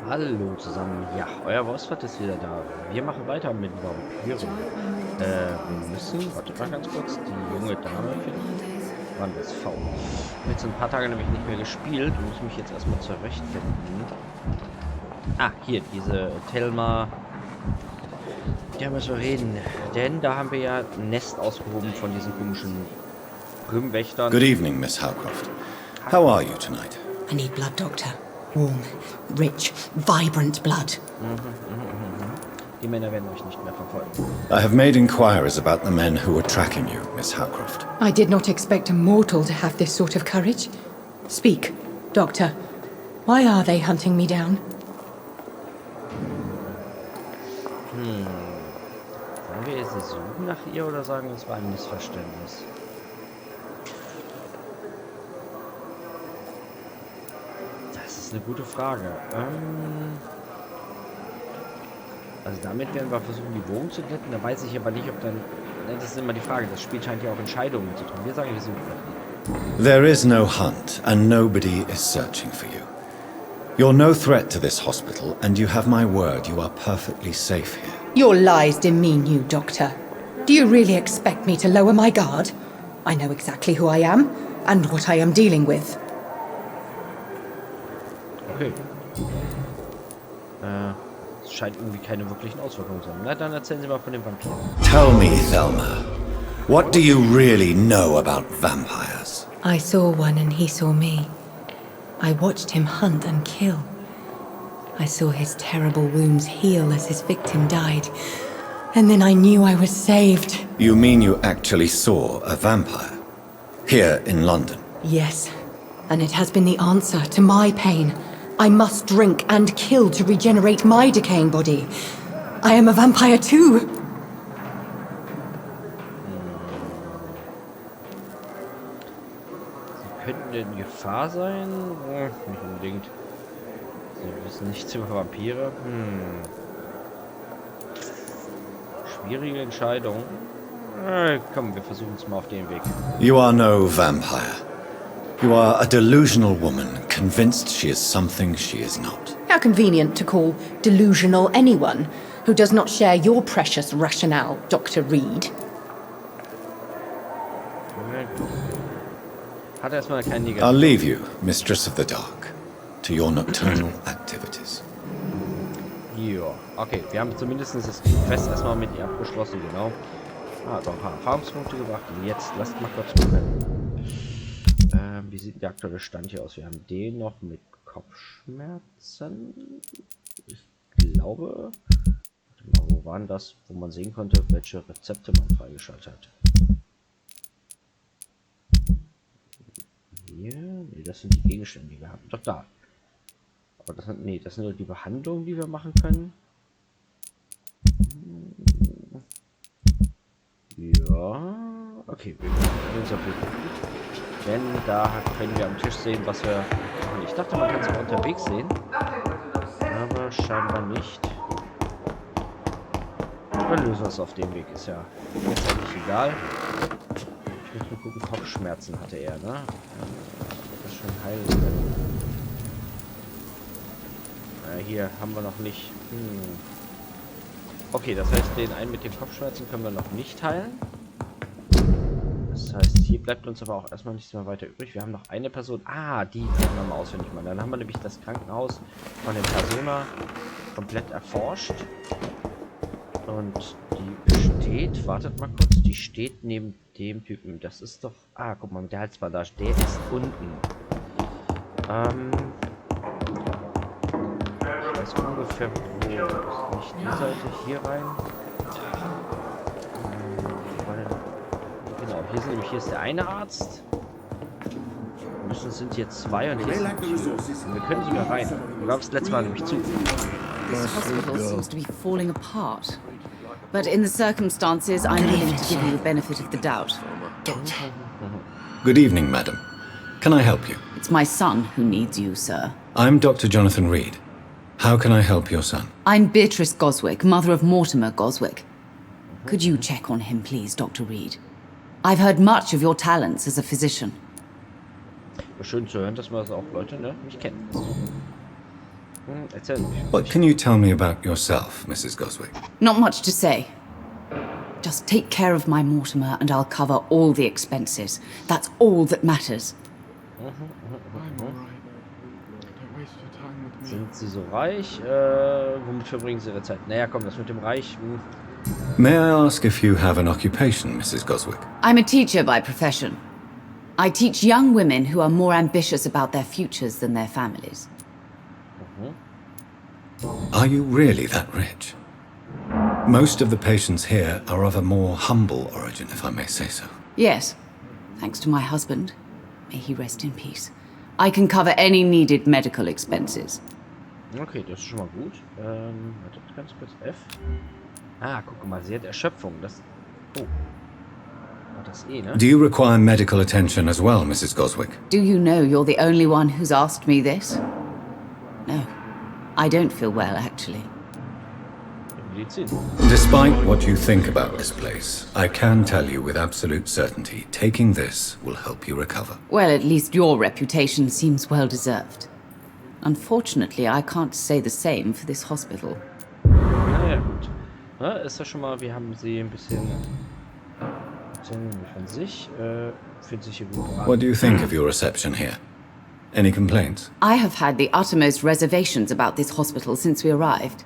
Hallo zusammen, ja, euer Wolfsfahrt ist wieder da. Wir machen weiter mit Vampyren. Wir müssen, wartet mal ganz kurz, die junge Dame finden. Wann das faul? Ich habe jetzt ein paar Tage nämlich nicht mehr gespielt und muss mich jetzt erstmal zurechtfinden. Ah, hier, diese Thelma. Der müssen wir reden. Denn da haben wir ja ein Nest ausgehoben von diesen komischen Rümmwächtern. Good evening, Miss Howcroft. How are you tonight? I need blood, Doctor. Warm, rich, vibrant blood. Die Männer werden euch nicht mehr verfolgen. I have made inquiries about the men who were tracking you, Miss Howcroft. I did not expect a mortal to have this sort of courage. Speak, Doctor. Why are they hunting me down? Sollen wir jetzt suchen nach ihr oder sagen, es war ein Missverständnis? Das ist eine gute Frage. Also damit werden wir versuchen, die Wohnung zu glätten. Da weiß ich aber nicht, ob dann... Das ist immer die Frage. Das Spiel scheint ja auch Entscheidungen zu treffen. Wir sagen, wir suchen nach ihr. There is no hunt, and nobody is searching for you. You're no threat to this hospital, and you have my word you are perfectly safe here. Your lies demean you, Doctor. Do you really expect me to lower my guard? I know exactly who I am, and what I am dealing with. Okay. Es scheint irgendwie keine wirklichen Auswirkungen zu haben. Na, dann erzählen Sie mal von dem Vampir. Tell me, Thelma, what do you really know about vampires? I saw one and he saw me. I watched him hunt and kill. I saw his terrible wounds heal as his victim died. And then I knew I was saved. You mean you actually saw a vampire? Here in London? Yes, and it has been the answer to my pain. I must drink and kill to regenerate my decaying body. I am a vampire too. Sie könnten in Gefahr sein? Nicht unbedingt. Sie wissen nichts über Vampire. Schwierige Entscheidung. Komm, wir versuchen es mal auf dem Weg. You are no vampire. You are a delusional woman, convinced she is something she is not. How convenient to call delusional anyone who does not share your precious rationale, Dr. Reed. Hat erstmal keinen Neger. I'll leave you, Mistress of the Dark, to your nocturnal activities. Ja, okay, wir haben zumindest das Quest erstmal mit ihr abgeschlossen, genau. Also ein paar Erfahrungspunkte gebracht. Und jetzt lasst mal kurz gucken. Wie sieht der aktuelle Stand hier aus? Wir haben den noch mit Kopfschmerzen. Ich glaube. Wo waren das, wo man sehen konnte, welche Rezepte man freigeschaltet hat? Hier? Nee, das sind die Gegenstände, die wir haben. Doch da. Aber das sind, nee, das sind nur die Behandlungen, die wir machen können. Ja, okay, wir können uns auf jeden Fall gut. Denn da können wir am Tisch sehen, was wir... Ich dachte, man kann es auch unterwegs sehen. Aber scheinbar nicht. Wir lösen es auf dem Weg, ist ja letztendlich egal. Ich muss mal gucken, Kopfschmerzen hatte er, ne? Das ist schon heilen. Hier haben wir noch nicht. Okay, das heißt, den einen mit den Kopfschmerzen können wir noch nicht heilen. Das heißt, hier bleibt uns aber auch erstmal nichts mehr weiter übrig. Wir haben noch eine Person. Ah, die können wir mal auswendig machen. Dann haben wir nämlich das Krankenhaus von den Persona komplett erforscht. Und die steht, wartet mal kurz, die steht neben dem Typen. Das ist doch. Ah, guck mal, mit der Halsbandage. Der ist unten. Ich weiß ungefähr, wo. Nicht die Seite hier rein. Genau, hier ist der eine Arzt. Es sind hier zwei und hier ist die Tür. Und wir können sogar rein. Wir haben das letzte Mal nämlich zu. This hospital seems to be falling apart. But in the circumstances, I'm willing to give you the benefit of the doubt. Good evening, madam. Can I help you? It's my son who needs you, sir. I'm Dr. Jonathan Reed. How can I help your son? I'm Beatrice Goswick, mother of Mortimer Goswick. Could you check on him, please, Dr. Reed? I've heard much of your talents as a physician. Schön zu hören, dass wir das auch Leute, ne, mich kennen. Erzähl mich. What can you tell me about yourself, Mrs. Goswick? Not much to say. Just take care of my Mortimer and I'll cover all the expenses. That's all that matters. Sind sie so reich? Womit verbringen sie ihre Zeit? Naja, komm, das mit dem Reich. May I ask if you have an occupation, Mrs. Goswick? I'm a teacher by profession. I teach young women who are more ambitious about their futures than their families. Are you really that rich? Most of the patients here are of a more humble origin, if I may say so. Yes, thanks to my husband. May he rest in peace. I can cover any needed medical expenses. Okay, das ist schon mal gut. Warte, ganz kurz F. Ah, guck mal, sie hat Erschöpfung. Das. Oh. War das E, ne? Do you require medical attention as well, Mrs. Goswick? Do you know you're the only one who's asked me this? No, I don't feel well, actually. Medizin. Despite what you think about this place, I can tell you with absolute certainty, taking this will help you recover. Well, at least your reputation seems well deserved. Unfortunately, I can't say the same for this hospital. Naja, gut. Na, ist ja schon mal, wir haben sie ein bisschen von sich. Fühlt sich hier gut beraten. What do you think of your reception here? Any complaints? I have had the uttermost reservations about this hospital since we arrived.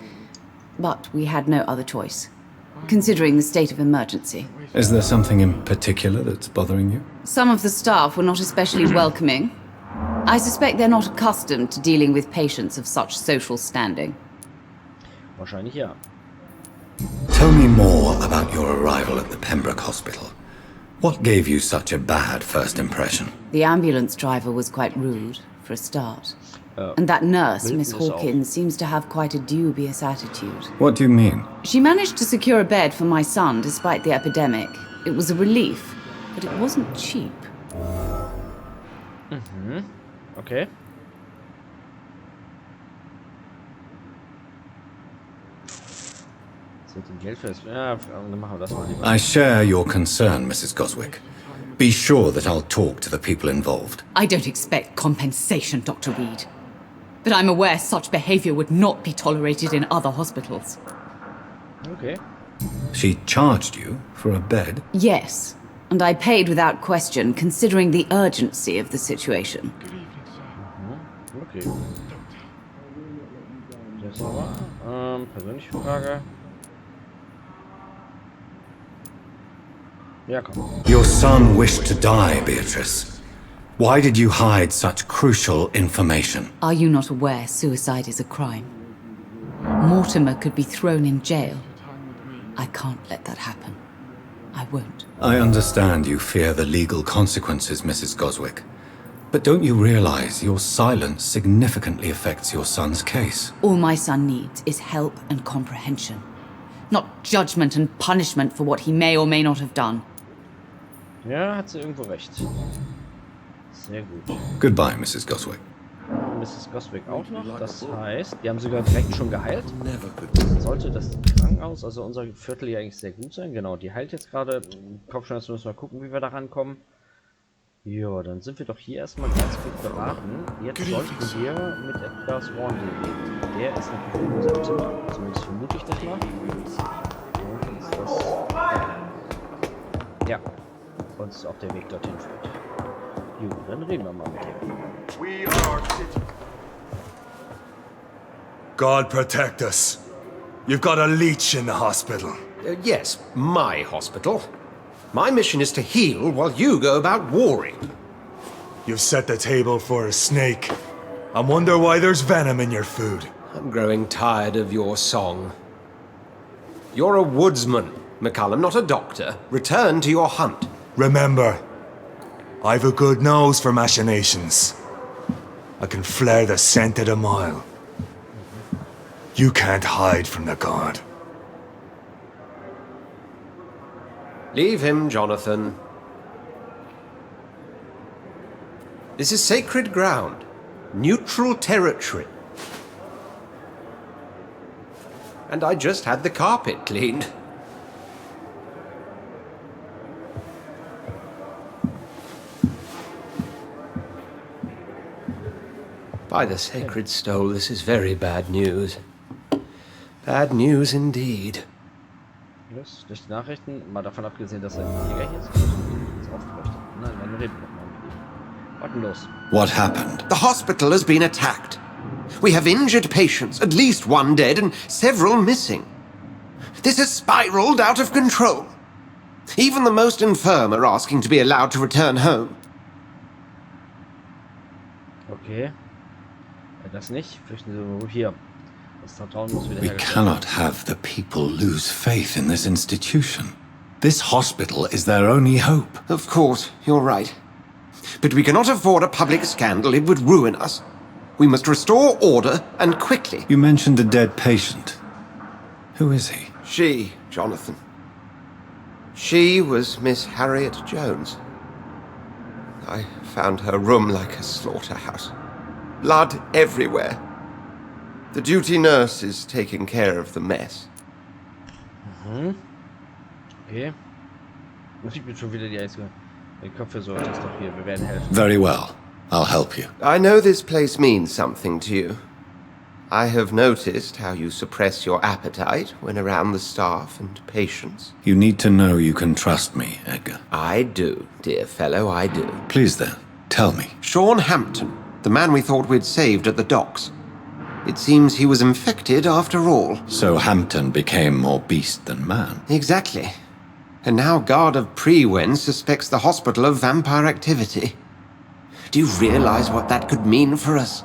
But we had no other choice, considering the state of emergency. Is there something in particular that's bothering you? Some of the staff were not especially welcoming. I suspect they're not accustomed to dealing with patients of such social standing. Wahrscheinlich ja. Tell me more about your arrival at the Pembroke Hospital. What gave you such a bad first impression? The ambulance driver was quite rude, for a start. And that nurse, Miss Hawkins, seems to have quite a dubious attitude. What do you mean? She managed to secure a bed for my son despite the epidemic. It was a relief, but it wasn't cheap. Okay. Mit dem Geld fest. Ja, dann machen wir das mal lieber. I share your concern, Mrs. Goswick. Be sure that I'll talk to the people involved. I don't expect compensation, Dr. Reed. But I'm aware such behavior would not be tolerated in other hospitals. Okay. She charged you for a bed? Yes, and I paid without question, considering the urgency of the situation. Okay. Das war, persönliche Frage. Ja, komm. Your son wished to die, Beatrice. Why did you hide such crucial information? Are you not aware suicide is a crime? Mortimer could be thrown in jail. I can't let that happen. I won't. I understand you fear the legal consequences, Mrs. Goswick. But don't you realize your silence significantly affects your son's case? All my son needs is help and comprehension. Not judgment and punishment for what he may or may not have done. Ja, hat sie irgendwo recht. Sehr gut. Goodbye, Mrs. Goswick. Mrs. Goswick auch noch. Das heißt, die haben sogar direkt schon geheilt. Sollte das Krankenhaus, also unser Viertel, ja eigentlich sehr gut sein. Genau, die heilt jetzt gerade. Kopfschmerzen, müssen wir gucken, wie wir da rankommen. Ja, dann sind wir doch hier erstmal ganz gut beraten. Jetzt sollten wir mit etwas Warren reden. Der ist natürlich in unserem Zimmer. Zumindest vermute ich das mal. Und ist das... Ja. Und ist auch der Weg dorthin führt. Jo, dann reden wir mal mit ihm. God protect us. You've got a leech in the hospital. Yes, my hospital. My mission is to heal while you go about warring. You've set the table for a snake. I wonder why there's venom in your food. I'm growing tired of your song. You're a woodsman, McCallum, not a doctor. Return to your hunt. Remember, I've a good nose for machinations. I can flare the scent at a mile. You can't hide from the god. Leave him, Jonathan. This is sacred ground. Neutral territory. And I just had the carpet cleaned. By the sacred stole, this is very bad news. Bad news indeed. Los, durch die Nachrichten, mal davon abgesehen, dass ein Jäger hier ist, ist aufgeleuchtet. Nein, dann reden wir nochmal mit ihm. Warten los. What happened? The hospital has been attacked. We have injured patients, at least one dead and several missing. This has spiraled out of control. Even the most infirm are asking to be allowed to return home. Okay. Das nicht. Flüchten Sie hier. Das Vertrauen muss wieder We hergestellt cannot have the people lose faith in this institution. This hospital is their only hope. Of course, you're right. But we cannot afford a public scandal. It would ruin us. We must restore order, and quickly. You mentioned a dead patient. Who is he? She, Jonathan. She was Miss Harriet Jones. I found her room like a slaughterhouse. Blood everywhere. The duty nurse is taking care of the mess. Okay. Ich bin schon wieder die Einzige. Den Kopf versorgt ist doch hier. Wir werden helfen. Very well. I'll help you. I know this place means something to you. I have noticed how you suppress your appetite when around the staff and patients. You need to know you can trust me, Edgar. I do, dear fellow, I do. Please then, tell me. Sean Hampton, the man we thought we'd saved at the docks. It seems he was infected after all. So Hampton became more beast than man. Exactly. And now Guard of Prewen suspects the hospital of vampire activity. Do you realize what that could mean for us?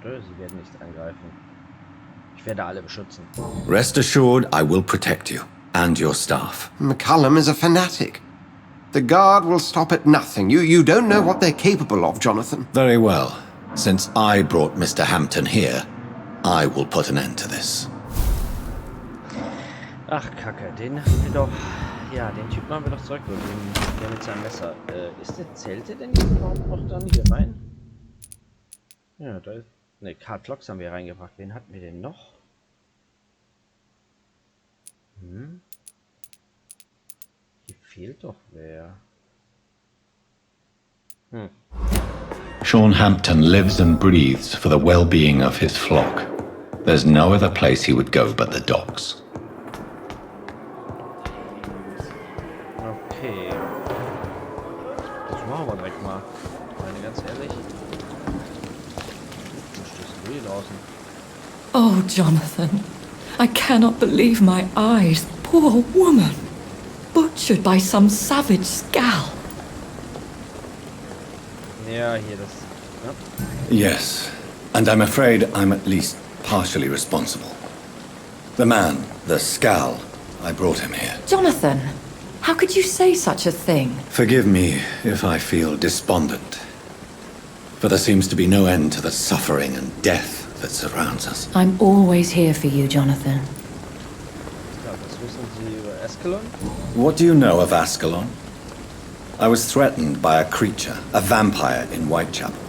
Sie werden nicht angreifen. Ich werde alle beschützen. Rest assured, I will protect you and your staff. McCullum is a fanatic. The Guard will stop at nothing. You don't know what they're capable of, Jonathan. Very well. Since I brought Mr. Hampton here, I will put an end to this. Ach, Kacke, den haben wir doch... Ja, den Typen haben wir doch zurückgeholt, der mit seinem Messer. Zählt der denn jetzt überhaupt noch dann hier rein? Ja, da ist... Ne, Karl Klocks haben wir reingebracht. Wen hatten wir denn noch? Hier fehlt doch wer. Sean Hampton lives and breathes for the well-being of his flock. There's no other place he would go but the docks. Okay. Das machen wir direkt mal. Meine ganz ehrlich. Wo stehst du hier draußen? Oh, Jonathan. I cannot believe my eyes. Poor woman. Butchered by some savage scalp. Ja, hier das... Ja. Yes, and I'm afraid I'm at least partially responsible. The man, the Scal, I brought him here. Jonathan, how could you say such a thing? Forgive me if I feel despondent, for there seems to be no end to the suffering and death that surrounds us. I'm always here for you, Jonathan. Ja, was wissen Sie über Ascalon? What do you know of Ascalon? I was threatened by a creature, a vampire in Whitechapel,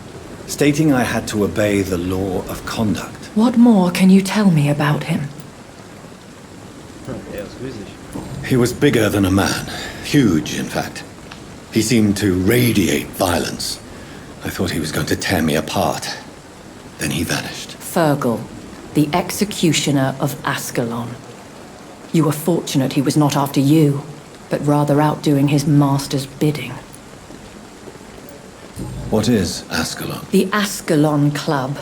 stating I had to obey the law of conduct. What more can you tell me about him? Ist riesig. He was bigger than a man, huge in fact. He seemed to radiate violence. I thought he was going to tear me apart. Then he vanished. Fergal, the executioner of Ascalon. You were fortunate he was not after you, but rather out doing his master's bidding. What is Ascalon? The Ascalon Club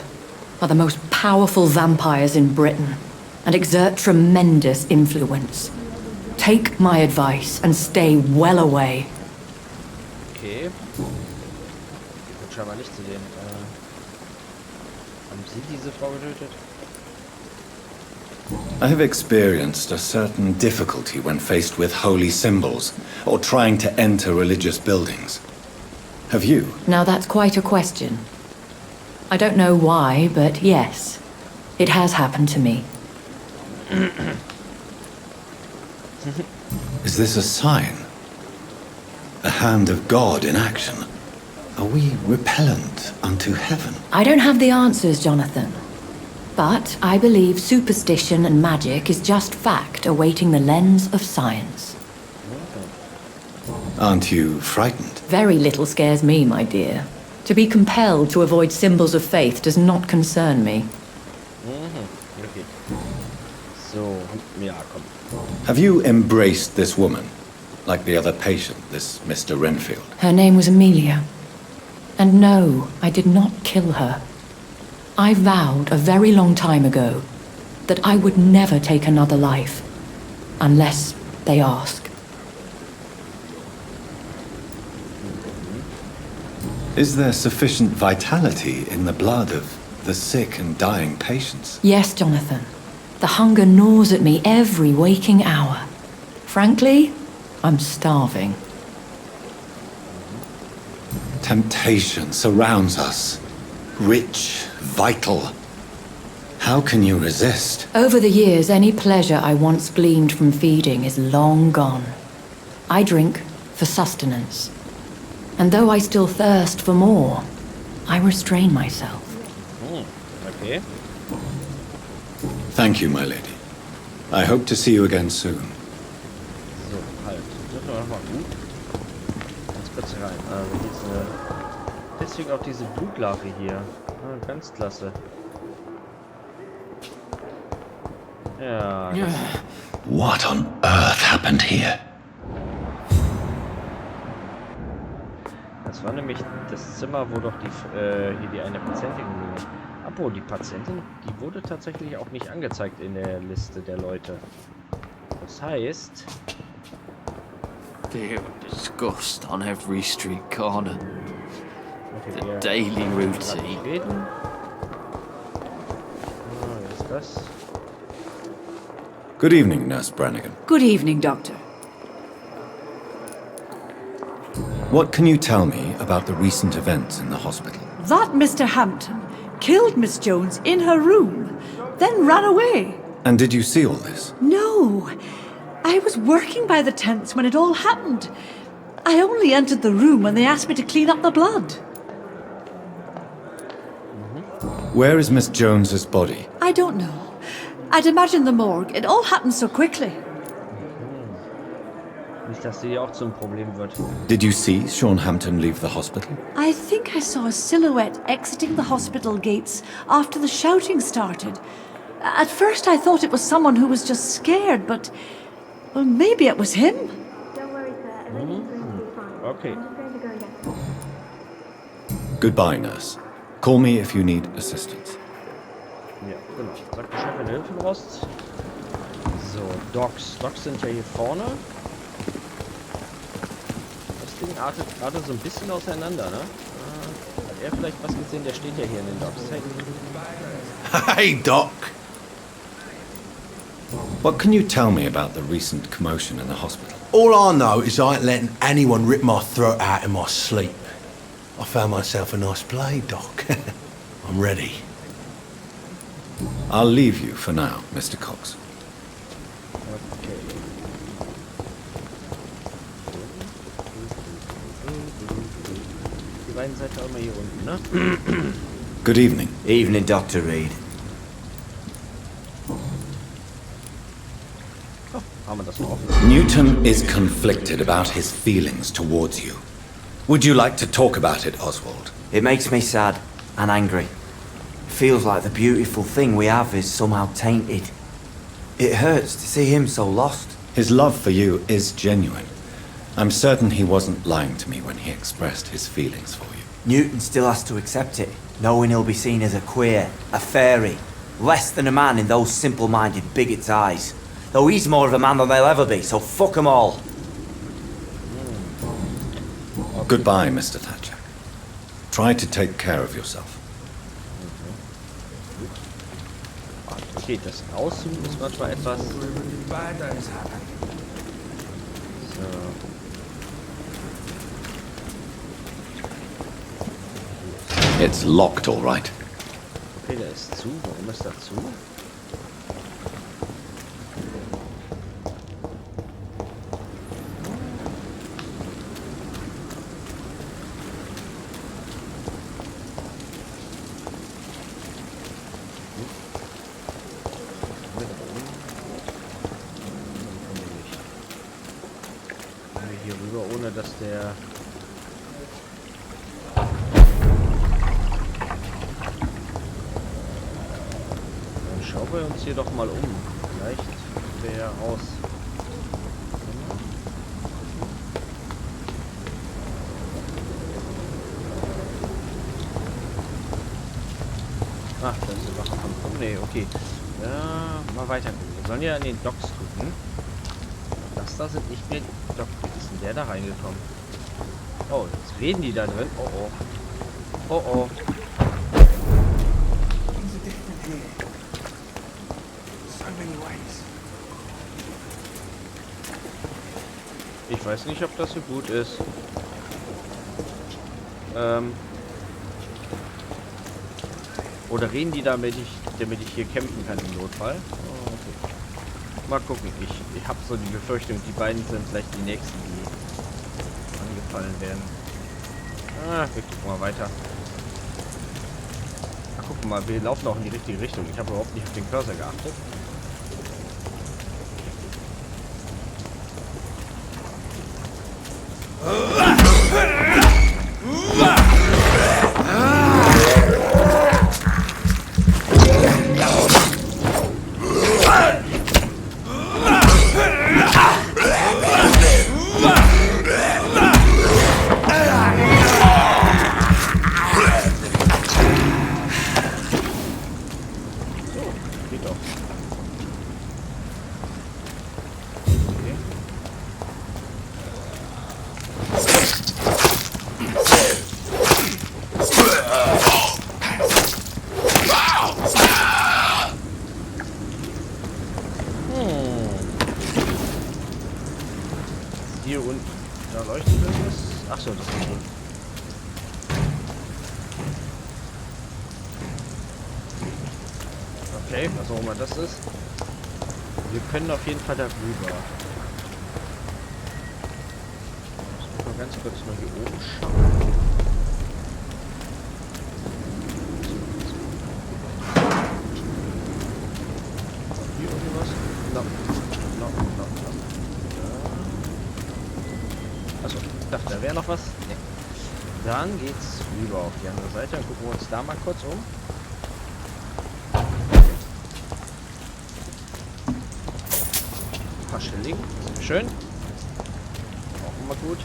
are the most powerful vampires in Britain and exert tremendous influence. Take my advice and stay well away. Okay. Wird scheinbar nicht zu sehen. Haben Sie diese Frau getötet? I have experienced a certain difficulty when faced with holy symbols or trying to enter religious buildings. Have you? Now that's quite a question. I don't know why, but yes, it has happened to me. Is this a sign? The hand of God in action? Are we repellent unto heaven? I don't have the answers, Jonathan. But I believe superstition and magic is just fact awaiting the lens of science. Aren't you frightened? Very little scares me, my dear. To be compelled to avoid symbols of faith does not concern me. Okay. So, ja, komm. Have you embraced this woman? Like the other patient, this Mr. Renfield? Her name was Amelia. And no, I did not kill her. I vowed a very long time ago that I would never take another life. Unless they ask. Is there sufficient vitality in the blood of the sick and dying patients? Yes, Jonathan. The hunger gnaws at me every waking hour. Frankly, I'm starving. Temptation surrounds us. Rich, vital. How can you resist? Over the years, any pleasure I once gleaned from feeding is long gone. I drink for sustenance. And though I still thirst for more, I restrain myself. Okay. Thank you, my lady. I hope to see you again soon. So, halt. Das war nochmal gut. Ganz kurz rein. Deswegen auch diese Blutlache hier. Ah, ganz klasse. Ja. What on earth happened here? Das war nämlich das Zimmer, wo doch hier die eine Patientin liegt. Apropos, die Patientin, die wurde tatsächlich auch nicht angezeigt in der Liste der Leute. Das heißt... Fear and disgust on every street corner. Okay, The daily routine. Reden. Was ist das? Good evening, Nurse Brannigan. Good evening, Doctor. What can you tell me about the recent events in the hospital? That Mr. Hampton killed Miss Jones in her room, then ran away. And did you see all this? No, I was working by the tents when it all happened. I only entered the room when they asked me to clean up the blood. Where is Miss Jones's body? I don't know. I'd imagine the morgue. It all happened so quickly. Nicht, dass sie auch zum Problem wird. Did you see Sean Hampton leave the hospital? I think I saw a silhouette exiting the hospital gates after the shouting started. At first I thought it was someone who was just scared, but... well, maybe it was him. Don't worry, sir. Everything's going to be fine. Okay. I'm just going to go and get some. Goodbye, nurse. Call me if you need assistance. Ja, genau. Sagt die Chefin Hilfenrost. So, Docs. Docs sind ja hier vorne. Das Ding artet gerade so ein bisschen auseinander, ne? Hat er vielleicht was gesehen? Der steht ja hier in den Docs. Hey. Hey, Doc. What can you tell me about the recent commotion in the hospital? All I know is I ain't letting anyone rip my throat out in my sleep. I found myself a nice play, Doc. I'm ready. I'll leave you for now, Mr. Cox. Okay. Die beiden seid ihr auch mal hier unten, ne? Good evening. Evening, Dr. Reed. Haben wir das mal offen. Newton is conflicted about his feelings towards you. Would you like to talk about it, Oswald? It makes me sad and angry. Feels like the beautiful thing we have is somehow tainted. It hurts to see him so lost. His love for you is genuine. I'm certain he wasn't lying to me when he expressed his feelings for you. Newton still has to accept it, knowing he'll be seen as a queer, a fairy, less than a man in those simple-minded bigots' eyes. Though he's more of a man than they'll ever be, so fuck 'em all. Goodbye, Mr. Thatcher. Try to take care of yourself. Okay, das Rauszoomen ist manchmal etwas... So. It's locked, all right. Okay, der ist zu. Warum ist er zu? wir hier rüber, ohne dass der... Dann schauen wir uns hier doch mal um. Vielleicht wäre er raus. Ach, das ist eine Wache von... Oh, nee, okay. Ja, mal weiter gucken. Wir sollen ja an den Docks gucken. Das da sind nicht mehr die Docks. Wie ist denn der da reingekommen? Oh, jetzt reden die da drin. Oh, oh. Oh, oh. Ich weiß nicht, ob das so gut ist. Oder reden die damit ich hier kämpfen kann im Notfall? Oh, okay. Mal gucken. Ich habe so die Befürchtung, die beiden sind vielleicht die nächsten, die angefallen werden. Ah, wir gucken mal weiter. Ach, guck mal, wir laufen auch in die richtige Richtung. Ich habe überhaupt nicht auf den Cursor geachtet. Hier unten. Da leuchtet irgendwas. Achso, das ist schon. Okay, was auch immer das ist. Wir können auf jeden Fall da rüber. Ich muss mal ganz kurz mal hier oben schauen. Hier irgendwas? No. Achso, ich dachte, da wäre noch was. Nee. Dann geht's rüber auf die andere Seite. Dann gucken wir uns da mal kurz um. Ein paar Schilling. Schön. Auch immer gut.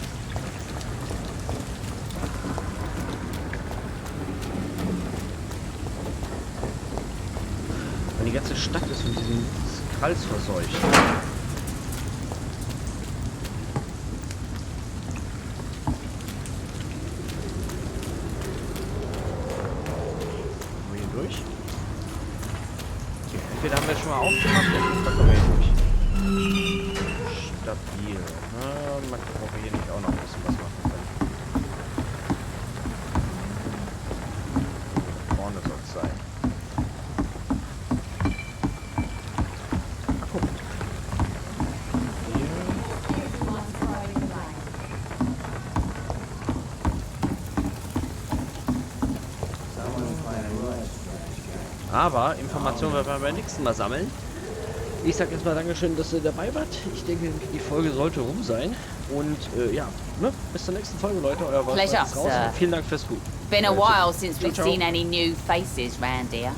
Und die ganze Stadt ist von diesem Kralls verseucht. Entweder haben wir schon mal aufgemacht, da kommen wir hier durch. Stabil. Mal gucken, ob wir hier nicht auch noch ein bisschen was machen können. Vorne soll es sein. Ach, guck. Hier. Aber Informationen werden wir beim nächsten Mal sammeln. Ich sag jetzt mal Dankeschön, dass ihr dabei wart. Ich denke, die Folge sollte rum sein. Und ja, ne? Bis zur nächsten Folge, Leute. Euer Wolf ist raus. Vielen Dank fürs Gucken. Been a while since we've seen any new faces round here.